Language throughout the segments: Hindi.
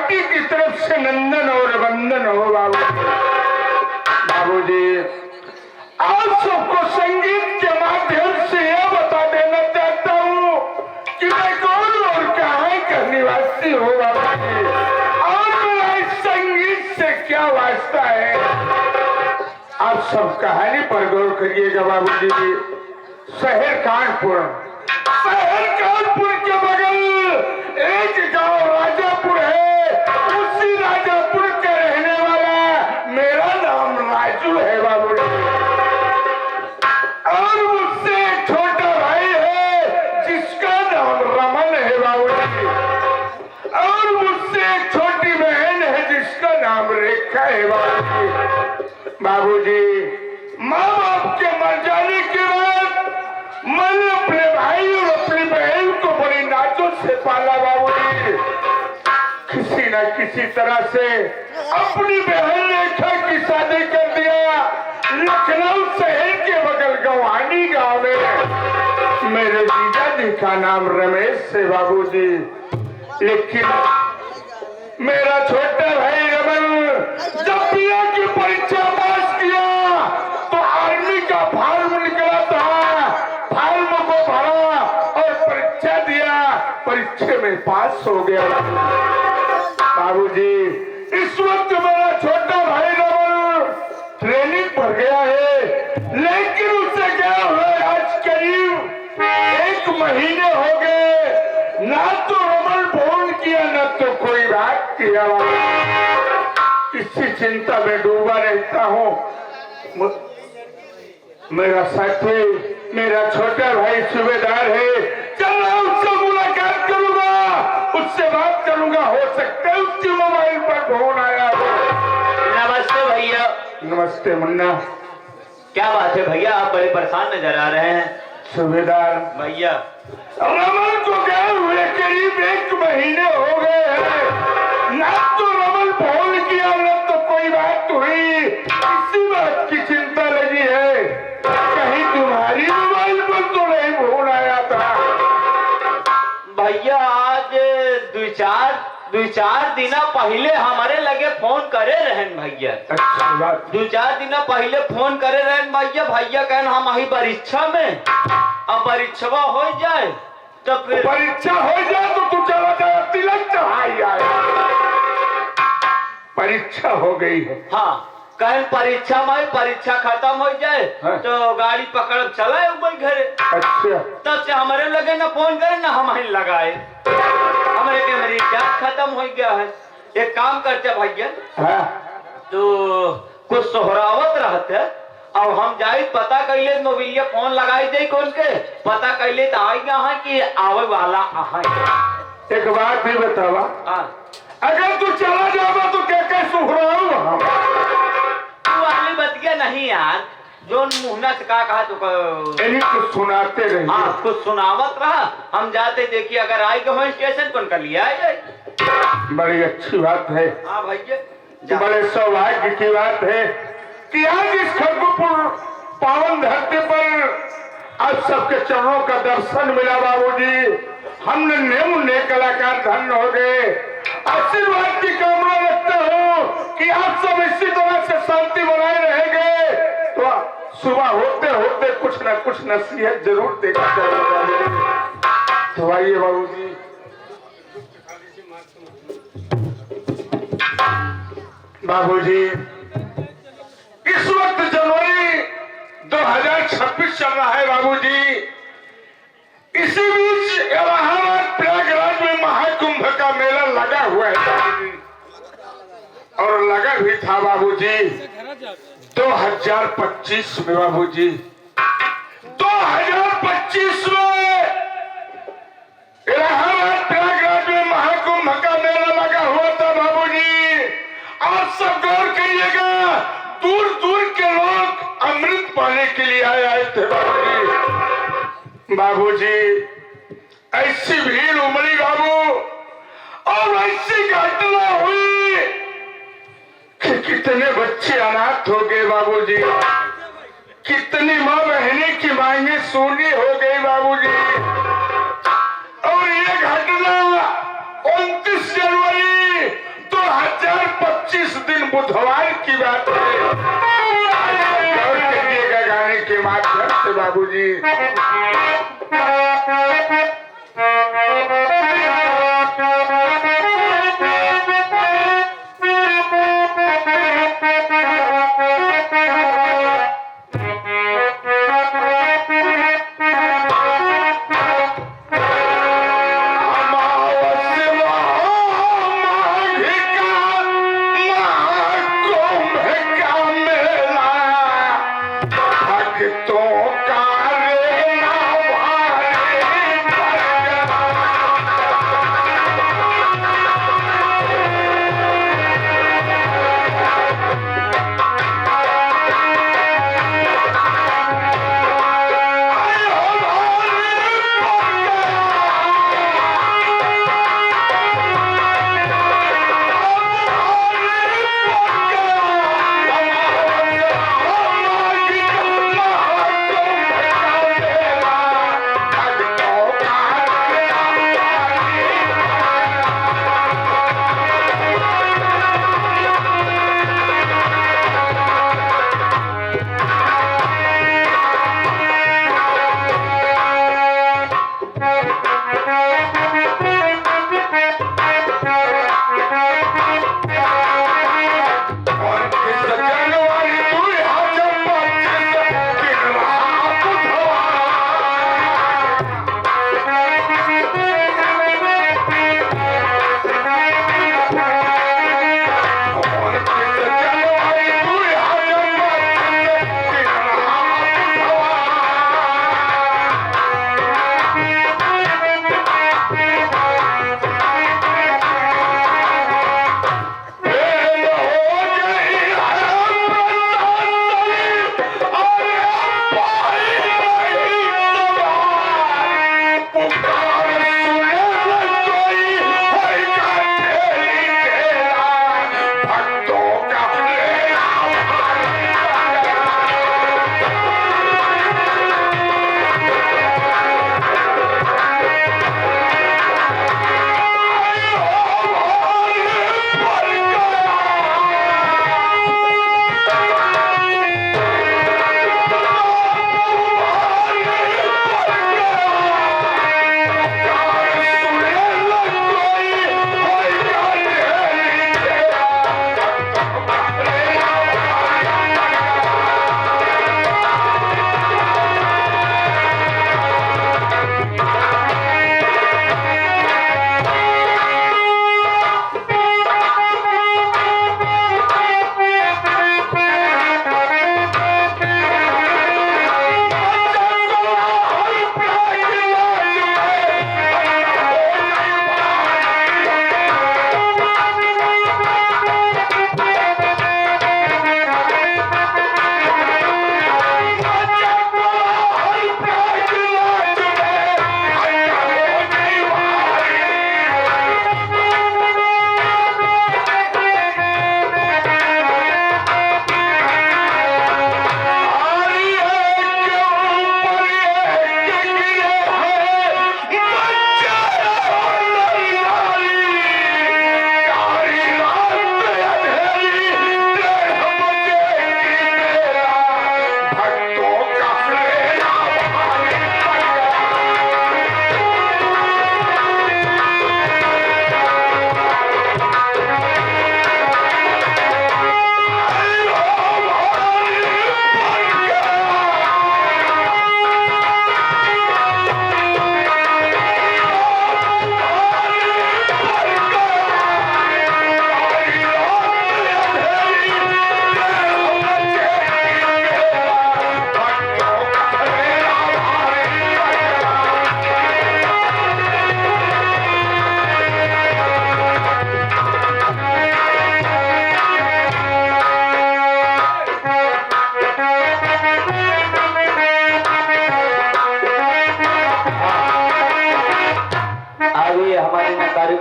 पार्टी की तरफ से नंदन और वंदन हो बाबूजी। आज सबको संगीत के माध्यम से यह बता देना चाहता हूँ कि मैं कौन और कहाँ का निवासी हूँ बाबूजी, और मेरा इस संगीत से क्या वास्ता है। आप सब कहानी पर गौर करिएगा बाबूजी। शहर कानपुर के बगल एक गांव राजापुर है। उसी राजापुर का रहने वाला मेरा नाम राजू है बाबूजी, और मुझसे एक छोटा भाई है जिसका नाम रमन है बाबूजी, और मुझसे एक छोटी बहन है जिसका नाम रेखा है बाबूजी। माँ बाप के मर जाने के बाद मैंने अपने भाई और अपनी बहन को बड़ी नाचों से पाला बाबूजी। किसी न किसी तरह से अपनी बहन रेखा की शादी कर दिया लखनऊ शहर के बगल गवानी गांव में। मेरे जीजा जी का नाम रमेश है बाबूजी, लेकिन मेरा छोटा भाई रमन जब पिया की परीक्षा पास किया तो आर्मी का फॉर्म निकला था, फॉर्म को भरा और परीक्षा दिया, परीक्षा में पास हो गया बाबूजी। इस वक्त मेरा छोटा भाई रमन ट्रेनिंग पर गया है, लेकिन उससे क्या हुआ आज करीब 1 महीने हो गए, ना तो रमन फोन किया ना तो कोई बात किया। इसी चिंता में डूबा रहता हूँ। मेरा साथी मेरा छोटा भाई सूबेदार है, चल मैं उससे मुलाकात करूंगा, उससे बात करूंगा, हो सकता है उसके मोबाइल पर फोन आया हो। नमस्ते भैया। नमस्ते मुन्ना। क्या बात है भैया, आप बड़े परेशान नजर आ रहे हैं। सूबेदार भैया रमन को गए हुए करीब 1 महीने हो गए हैं, ना तो रमन फोन किया ना तो कोई बात हुई। इसी बात की चिंता लगी है, कहीं तुम्हारी मोबाइल पर तो नहीं फोन आया था। भैया आज दो चार दिन पहले हमारे लगे फोन करे रहन भैया। अच्छा बात। 2-4 दिन पहले फोन करे रहन भैया। भैया कहन हम अही परीक्षा में, अब परीक्षा हो जाए तो फिर परीक्षा हो जाए तो तू चला जाए तिलक चढ़ाई आए। परीक्षा हो गई है। हाँ कहन परीक्षा में परीक्षा खत्म हो जाए हाँ। तो गाड़ी पकड़ चलाए ऊपर घरे। अच्छा तब से हमारे लगे ना फोन करे ना हम ही लगाए। हमारे के मेरी रिचार्ज खत्म हो गया है। एक काम करते भैया, हाँ। तो कुछ सोहरावत रहते अब हम जाए पता कैले मोबाइल फोन लगाई दे कौन के पता कैले तो आई यहाँ कि आवे वाला आहा। एक बात भी बतावा, हाँ अगर तू चला जाएगा तो क्या क्या सुहराऊ हम? तू वाली बतिया नहीं यार, जो मुहना से कहा तो कुछ सुनाते रहे। हाँ कुछ सुनावत रहा, हम जाते देखिए अगर आई गए स्टेशन कौन कर लिया जाए। बड़ी अच्छी बात है। हाँ भैया बड़े सौभाग्य की बात है कि आज इस खड़गपुर पावन धरती पर आप सबके चरणों का दर्शन मिला बाबूजी। हमने नए कलाकार धन्य हो गए। आशीर्वाद की कामना रखता हूँ कि आप सब इसी तरह से शांति बनाए रहेंगे तो सुबह होते होते कुछ न कुछ नसीहत जरूर देगा तो आइए बाबूजी। बाबूजी इस वक्त जनवरी 2026 चल रहा है बाबूजी। इसी बीच इलाहाबाद प्रयागराज में महाकुंभ का मेला लगा हुआ है बाबूजी, और लगा भी था बाबूजी 2025 में। बाबूजी 2025 में इलाहाबाद प्रयागराज में महाकुंभ का मेला लगा हुआ था बाबूजी। आप सब गौर करिएगा, दूर दूर के लोग अमृत पाने के लिए आए थे बाबूजी। ऐसी भीड़ उमड़ी बाबू, और ऐसी घटना हुई कि कितने बच्चे अनाथ हो गए बाबूजी, कितनी माँ बहने की मांगे सूनी हो गई बाबूजी। और ये घटना 29 जनवरी 25 दिन बुधवार की बात है। आज गौर करिएगा गाने के माध्यम से बाबूजी।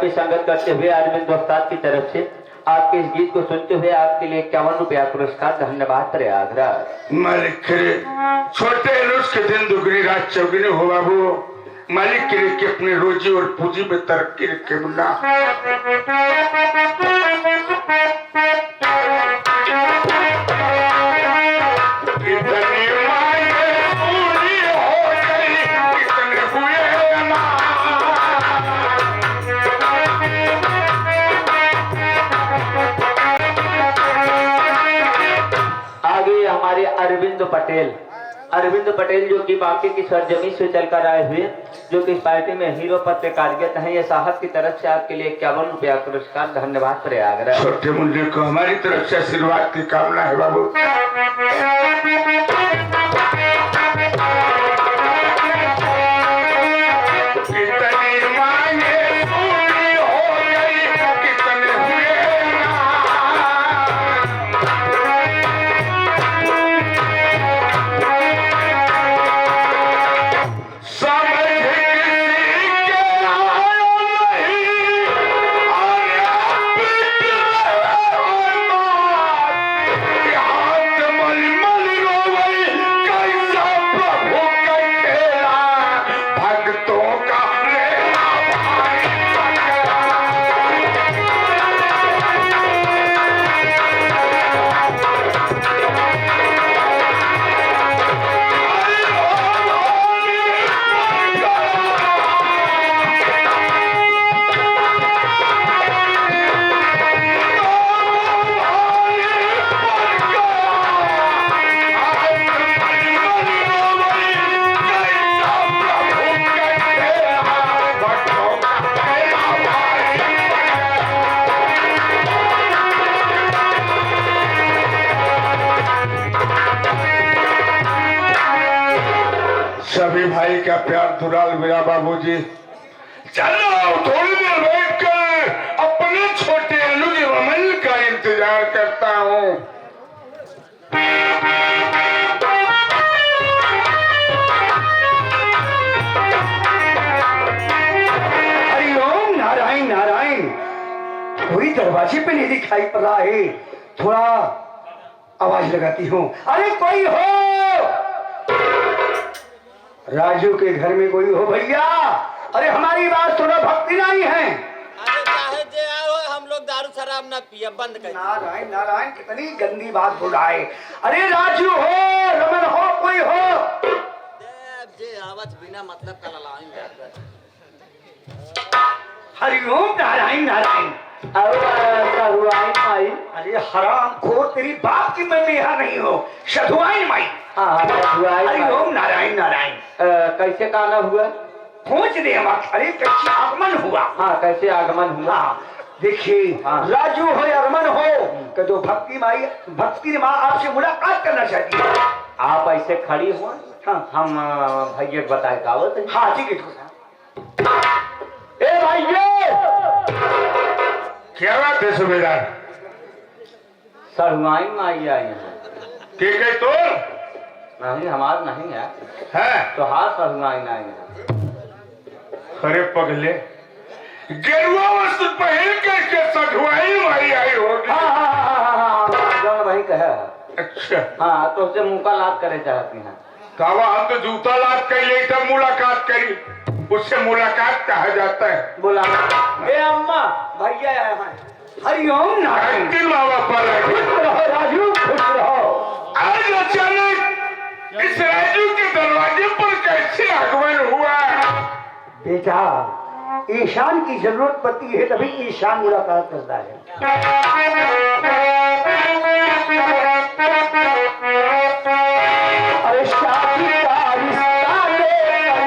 की संगत करते हुए अरविंद दोस्ताद की तरफ से आपके इस गीत को सुनते हुए आपके लिए 51 रुपया पुरस्कार। धन्यवाद। प्रयागराज मालिक करे छोटे रोज के दिन दुगनी रात चौगनी हो बाबू। मालिक करे कि अपने रोजी और पूंजी में तरक्की रखे मुन्ना। अरविंद पटेल जो कि बाकी की सरजमी से चलकर आए हुए, जो कि इस पार्टी में हीरो पद पे कार्यरत हैं। ये साहब की तरफ से आपके लिए 51 रुपया पुरस्कार। धन्यवाद प्रयागराज। छोटे मुंडे को हमारी तरफ से आशीर्वाद की कामना है बाबू। कितनी मांगे पूरी हो गई, कितने हुए समझ किसी के आया नहीं, हाथ मलमल रोवई कैसा प्रभु का खेला, भक्तों का लेना भाई पकड़ा। सभी भाई का प्यार दुलाल मेरा बाबूजी। चलो थोड़ी देर बैठ कर अपने छोटे अल्लू के अमल का इंतजार करता हूँ। हरिओम नारायण नारायण। कोई दरवाजे पे नहीं दिखाई पड़ रहा है, थोड़ा आवाज लगाती हूँ। अरे कोई हो, राजू के घर में कोई हो भैया? अरे हमारी बात थोड़ा भक्ति नहीं है। अरे चाहे जे आओ, हम लोग दारू शराब ना पिए, बंद कर। नारायण नारायण, कितनी गंदी बात बोल रहा है। अरे राजू हो, रमन हो, कोई हो? जे आवाज बिना मतलब का ललाएंगे। हरिओम नारायण नारायण। अरे हराम खोर, तेरी बाप की मैं यहाँ नहीं हो, सधुआइन माई। हरिओम नारायण नारायण। कैसे काना हुआ? पहुंच दे हम। अरे कैसे आगमन हुआ? हाँ, कैसे आगमन हुआ? हाँ, देखिए राजू हो या रमन हो, कि जो भक्ति माँ आपसे मुलाकात करना चाहती है। आप ऐसे खड़ी हो, हाँ हम भैया को बताए कावत। हाँ ठीक है। ए भैया, क्या बात है सुबेदार? सरुआई में आई हैं। के तो नहीं, हमार नहीं है, है तो हाँ सरुआई में आई हैं। अरे पगले, गेरुआ वस्त्र पहन करके सधुआई माई आई होगी। हाँ, जौन वही कहे है। अच्छा, हाँ, तो उससे मुलाकात करे चाहती हैं। कावा हम तो जूता लाद कर ले तब मुलाकात करी, उससे मुलाकात कहा जाता है। बोला ए अम्मा, भैया आए हैं। हरिओम नारायण। अंतिम माँ बापा लगे। खुश रहो राजू, खुश रहो। आज अचानक इस राजू के दरवाजे पर कैसे आगमन हुआ? बेटा, ईशान की जरूरत पड़ती है तभी ईशान मुलाकात करता है। अरे शादी का रिश्ता लेकर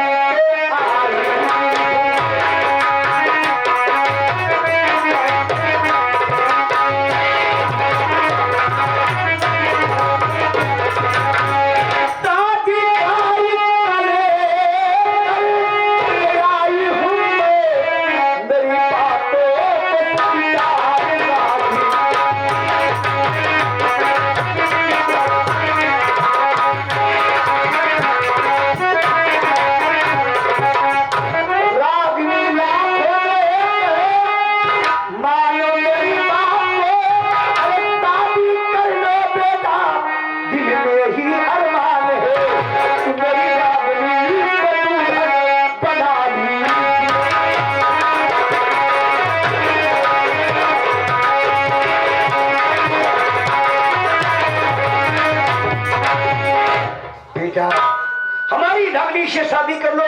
शादी का रिश्ता लेकर आई हूँ मैं, मेरी बातों को स्वीकार राजी। रागिनी लाखों में मानो मेरी बात को, अरे शादी कर लो बेटा, दिल में ही अरमान है, मेरी रागिनी को दुल्हन बना ली। बेटा, हमारी रागिनी से शादी कर लो।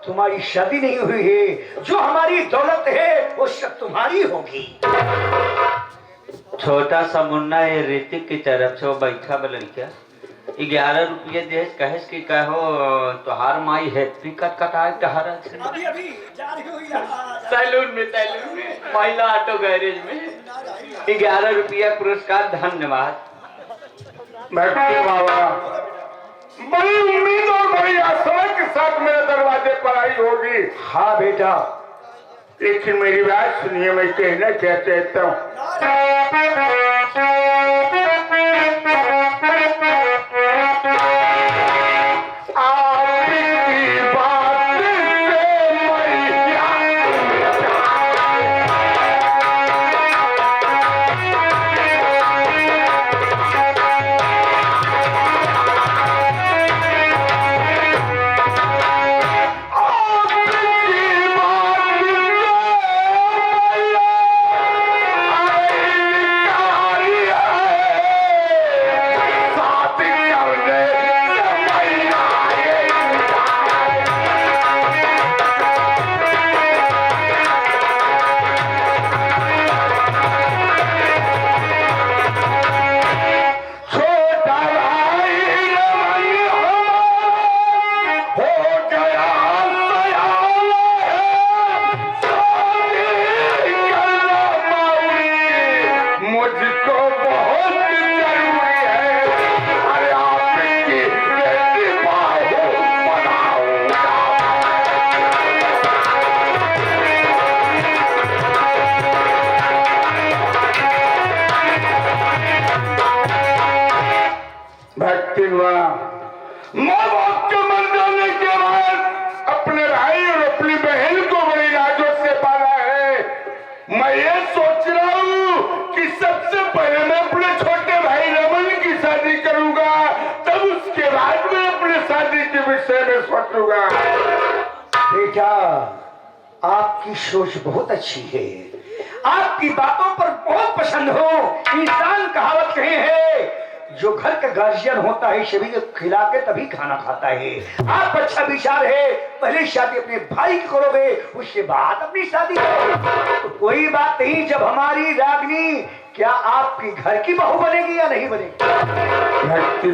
तुम्हारी शादी नहीं हुई है, जो हमारी दौलत है वो सब तुम्हारी होगी। छोटा सा मुन्ना ये ऋतिक की तरफ से वो बैठा बा लड़का, 11 रुपये दे कहेस कि कहो तोहार माई हैप्पी कट कटाए तहारा अभी अभी जा रही हुई यहाँ। सैलून में महिला ऑटो गैरेज में 11 रुपया पुरस्कार धन्यवाद। भक्ति बाबा बड़ी उम्मीद और बड़ी आशा के साथ मेरे दरवाजे पर आई होगी। हाँ बेटा, लेकिन मेरी बात सुनिए, मैं कहना क्या चाहता हूँ। आपकी बात से मैं क्या माँ बाप के मर जाने के बाद अपने भाई और अपनी बहन को बड़ी लाजों से पाला है। मैं ये सोच रहा हूँ कि सबसे पहले मैं अपने छोटे भाई रमन की शादी करूंगा, तब उसके बाद मैं अपने शादी के विषय में सोचूंगा। बेटा आपकी सोच बहुत अच्छी है, आपकी बातों पर बहुत पसंद हो। इंसान कहावत कहे है, जो घर का गार्जियन होता है सभी को खिला के तभी खाना खाता है। आप अच्छा विचार है, पहले शादी अपने भाई की करोगे, उसके बाद अपनी शादी करोगे तो कोई बात नहीं। जब हमारी रागनी क्या आपकी घर की बहू बनेगी या नहीं बनेगी?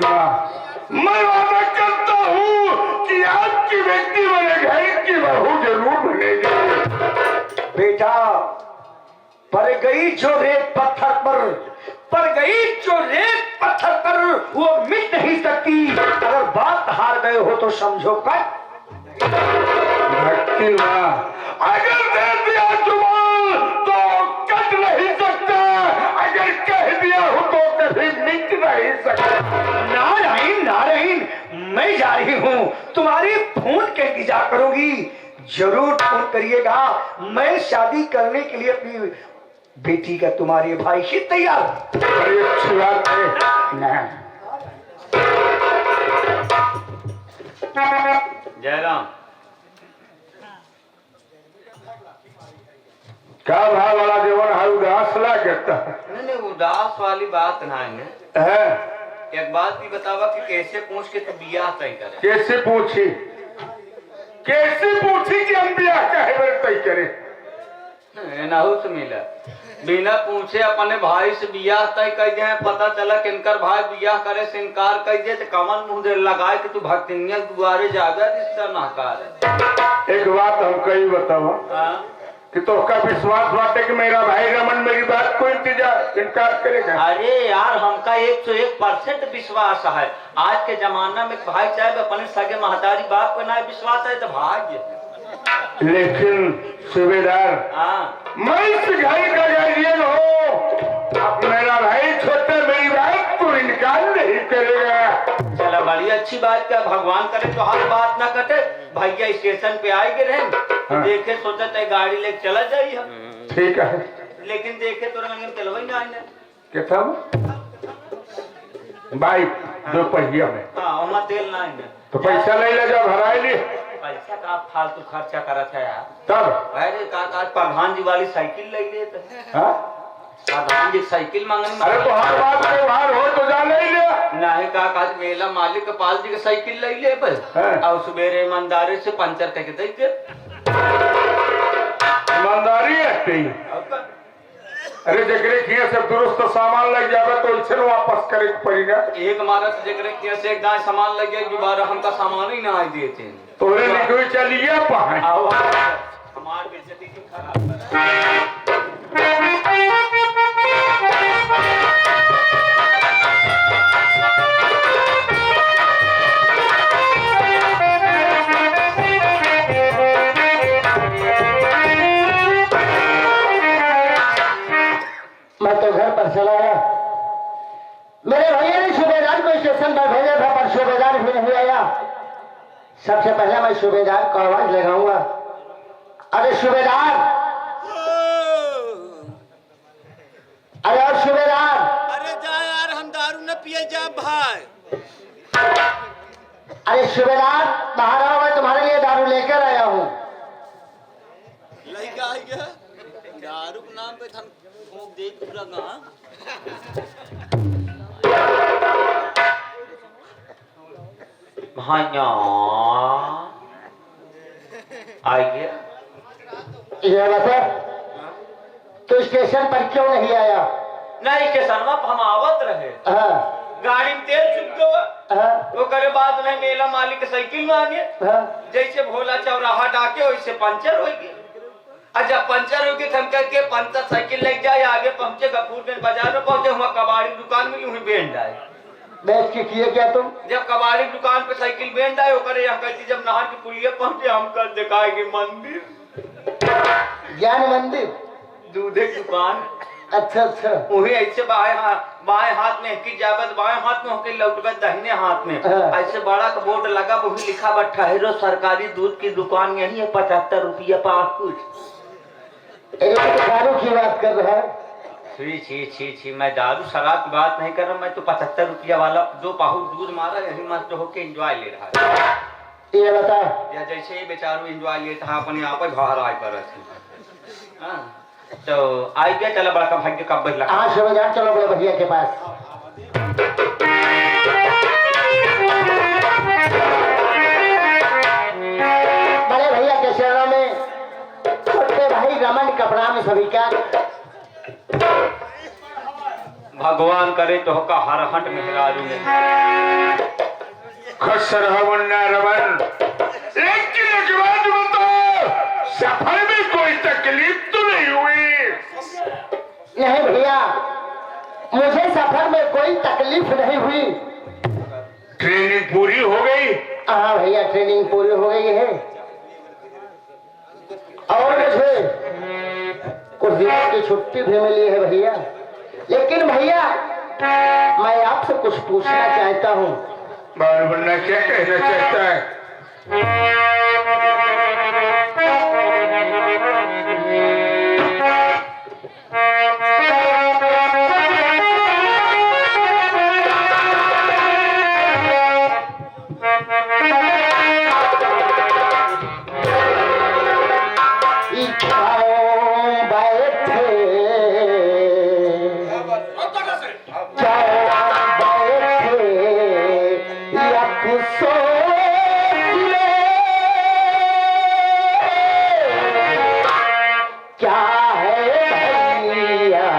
मैं वादा करता हूँ कि आपकी बेटी मेरे घर की बहू जरूर बनेगी। बेटा पर गई जो रेत पत्थर पर गई जो रेत पत्थर पर वो मिट नहीं सकती। अगर बात हार गए हो तो समझो कट। भक्ति अगर दे दिया जुबान तो कट नहीं सकता, अगर कह दिया हो तो कभी मिट नहीं सकता। नारायण नारायण, मैं जा रही हूँ, तुम्हारी फोन के इंतजार करूंगी, जरूर फोन करिएगा। मैं शादी करने के लिए अपनी बेटी का तुम्हारे भाई से तैयार। बड़ी अच्छी बात है। जयराम क्या भाव वाला जीवन है, उदास लगता नहीं उदास वाली बात नहीं है। एक बात भी बतावा कि कैसे पूछ के तू बियाह तय करे। कैसे पूछी कि हम ब्याह काहे बार तय करें? नहु से मिला बिना पूछे अपने भाई से बियाह तय कर दे। पता चला कि इनकर भाई बियाह करे से इनकार कर दे तो कमन मुंह दे लगाए कि तू भक्तिनिया दुआरे जागा रिश्ता नहकार। एक बात हम कही बतावा कि तो का विश्वास बाटे कि मेरा भाई रमन मेरी बात को इनकार करेगा? अरे यार हमका 101% विश्वास है। आज के जमाना में भाई चाहे अपने सगे महतारी बाप को ना विश्वास है तो भाग्य। लेकिन सूबेदार मैं इस घर का गार्जियन हूँ, अब मेरा भाई छोटे मेरी बात को इनकार नहीं करेगा। चला बड़ी अच्छी बात का, भगवान करे तो हर बात ना कटे। भैया स्टेशन पे आएंगे रहे तो देखे सोचा चाहे गाड़ी लेके चला जाइए हम। ठीक है, लेकिन देखे तो चलवाई ना आने क्या था बाइक दो पहिया में। हाँ वहाँ तेल ना आने तो पैसा नहीं ले जा भराए लिए। पैसा का फालतू खर्चा करा था यार। तब अरे काका प्रधान जी वाली साइकिल ले लिए थे। प्रधान जी साइकिल मांगने। अरे तो हर बात में बाहर हो तो जा नहीं ले। नहीं काका मेला मालिक पाल जी के साइकिल ले लिए और सवेरे ईमानदारी से पंचर करके दे दे। ईमानदारी है अरे जगरे किया सब दुरुस्त सामान लग जावे तो इसे वापस करे के पड़ेगा। एक मारत जकरे किया से एक दाए सामान लग गया दोबारा हमका सामान ही ना आई देते तोरे निकल चलिए पाए आओ हमार बेइज्जती क्यों खराब कर मैं तो घर पर चला आया। मेरे भैया ने सूबेदार को स्टेशन पर भेजा था पर सूबेदार भी नहीं आया। सबसे पहले मैं सूबेदार को आवाज लगाऊंगा, अरे सूबेदार, अरे और सूबेदार, अरे जा यार हम दारू न पिए जा भाई। अरे सूबेदार बाहर आओ, मैं तुम्हारे लिए दारू लेकर आया हूँ। लइका आई गया दारू के नाम पे हम फूंक दे पूरा गांव। भाइया आइए ये बता, तू स्टेशन पर क्यों नहीं आया? नहीं स्टेशन में हम आवत रहे हाँ, गाड़ी में तेल चुक गया हाँ, वो करे बाद में मेला मालिक के साइकिल में आ गए हाँ। जैसे भोला चौराहा डाके वैसे पंचर हो गई। और जब पंचर हो गई तो हम करके पंचर साइकिल लेके जाए आगे पहुंचे गफूरगंज बाजार में पहुंचे हुआ कबाड़ी दुकान में यूं ही बेंड आए। बैठ के किए क्या तुम? जब कबाड़ी दुकान पे साइकिल बेंड आए वो करे यहाँ कहती जब नहर की पुलिया पहुंचे हम कर दिखाएगी मंदिर ज्ञान मंदिर। दूधे की दुकान। अच्छा अच्छा, वही ऐसे बाएं हाथ में की जावत बाएं हाथ में होके लौटबत दाहिने हाथ में हाँ। ऐसे बड़ा का बोर्ड लगा वही लिखा बा ठहरो सरकारी दूध की दुकान यही है 75 रुपया पाकुट। एक तो दारू की बात कर रहा है। छी छी छी छी मैं दारू शराब की बात नहीं कर रहा, मैं तो 75 रुपया वाला 2 पाहुट दूध मारा यही मस्त होके एंजॉय ले रहा है। ये बता, या जैसे ही बेचारू एंजॉय लेता है अपने आप ही बाहर आए पर हाँ तो आई गया चला बड़ा का भाग्य कब बदला। हाँ सूबेदार, चलो बड़े भैया के पास। बड़े भैया के चरणों में छोटे भाई रमन कपड़ा में सभी का भगवान करे तो का हर हट मेहरारू में खसर हवन ना रवन। लेकिन एक बात बताओ, सफर में कोई तकलीफ तो नहीं हुई? नहीं भैया, मुझे सफर में कोई तकलीफ नहीं हुई। ट्रेनिंग पूरी हो गई? हाँ भैया, ट्रेनिंग पूरी हो गई है और मुझे कुछ दिनों की छुट्टी भी मिली है भैया। लेकिन भैया मैं आपसे कुछ पूछना चाहता हूँ। बाल बन्ना क्या कहना चाहता है? क्या है भैया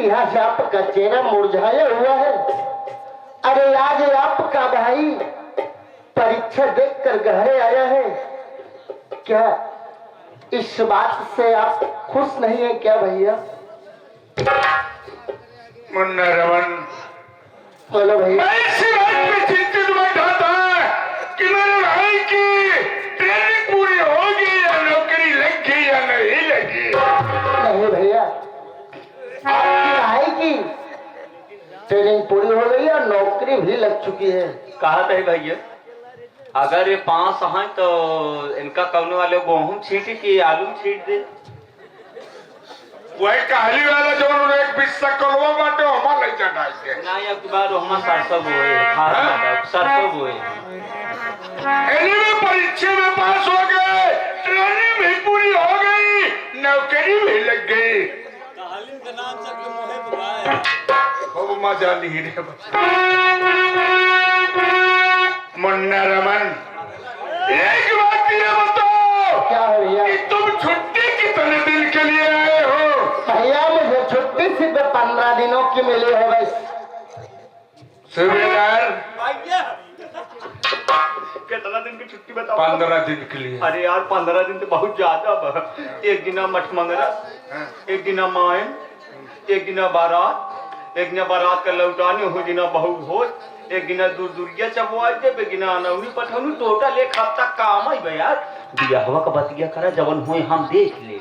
यहाँ से आपका चेहरा मुरझाया हुआ है। अरे आज आपका भाई परीक्षा देखकर घर आया है, क्या इस बात से आप खुश नहीं है क्या भैया? मुन्ना रमन, बोलो भैया। मैं इसी बात में चिंतित बैठा था कि मेरे भाई की ट्रेनिंग पूरी होगी या नौकरी लगी या नहीं लगी। नहीं भैया, आपकी भाई की ट्रेनिंग पूरी हो गई और नौकरी भी लग चुकी है। कहा था भैया अगर ये 5 हैं तो इनका कौन वाले गेहूं छीटी कि आलू छीट दे। वही कहली वाला जो उन्होंने एक बिस्सा कलवा बाटे हमारा ले जाना है ना या की बार हम सरसों बोए खास ज्यादा सरसों बोए। एनीवे परीक्षा में पास हो गए, ट्रेनिंग भी पूरी हो गई, नौकरी भी लग गई। तालीम के नाम सबके मुहे दुआए। खूब मजा ली रे मुन्ना रमन, एक बात ये बताओ क्या है भैया? कि तुम छुट्टी कितने दिन के लिए आए हो? भैया मुझे छुट्टी सिर्फ 15 दिनों की मिली है बस। सूबेदार, भैया कितना दिन की छुट्टी बताओ? 15 दिन के लिए। अरे यार 15 दिन तो बहुत ज्यादा बा। एक दिन मठ मंगरा, एक दिन मायन, एक दिन बारात, एक दिन बारात का लौटानी हो, दिन बहु भोज, एक दिन दूर दूरिया चबुआ दे, एक दिन अनौनी पठौनी, टोटल एक हफ्ता काम है यार। बियाहवा का बतिया करा जवन हुए हम देख ले।